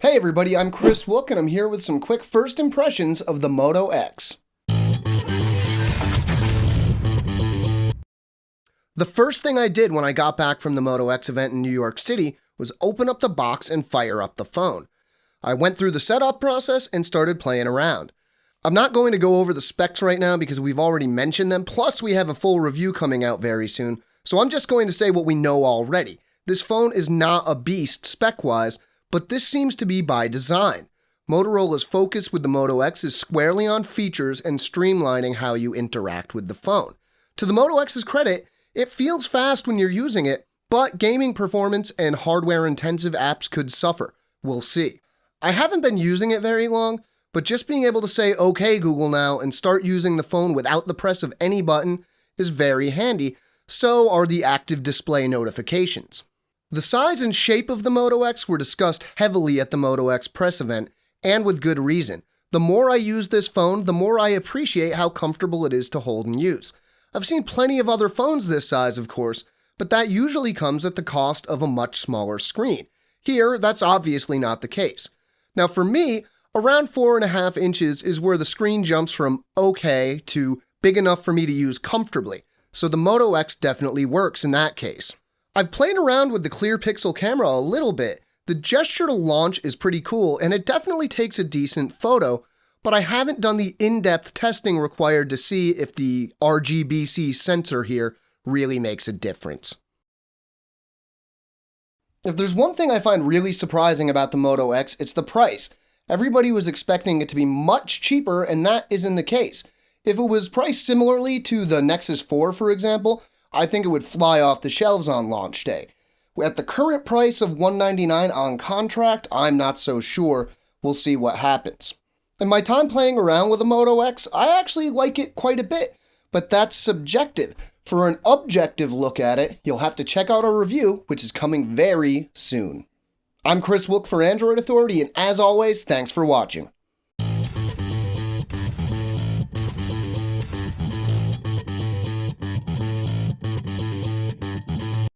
Hey everybody, I'm Kris and I'm here with some quick first impressions of the Moto X. The first thing I did when I got back from the Moto X event in New York City was open up the box and fire up the phone. I went through the setup process and started playing around. I'm not going to go over the specs right now because we've already mentioned them, plus we have a full review coming out very soon, so I'm just going to say what we know already. This phone is not a beast spec-wise, but this seems to be by design. Motorola's focus with the Moto X is squarely on features and streamlining how you interact with the phone. To the Moto X's credit, it feels fast when you're using it, but gaming performance and hardware-intensive apps could suffer. We'll see. I haven't been using it very long, but just being able to say, "Okay, Google now," and start using the phone without the press of any button is very handy. So are the active display notifications. The size and shape of the Moto X were discussed heavily at the Moto X press event, and with good reason. The more I use this phone, the more I appreciate how comfortable it is to hold and use. I've seen plenty of other phones this size, of course, but that usually comes at the cost of a much smaller screen. Here, that's obviously not the case. Now for me, around 4.5 inches is where the screen jumps from okay to big enough for me to use comfortably, so the Moto X definitely works in that case. I've played around with the clear pixel camera a little bit. The gesture to launch is pretty cool, and it definitely takes a decent photo, but I haven't done the in-depth testing required to see if the RGBC sensor here really makes a difference. If there's one thing I find really surprising about the Moto X, it's the price. Everybody was expecting it to be much cheaper, and that isn't the case. If it was priced similarly to the Nexus 4, for example, I think it would fly off the shelves on launch day. At the current price of $199 on contract, I'm not so sure. We'll see what happens. In my time playing around with the Moto X, I actually like it quite a bit, but that's subjective. For an objective look at it, you'll have to check out our review, which is coming very soon. I'm Kris for Android Authority, and as always, thanks for watching.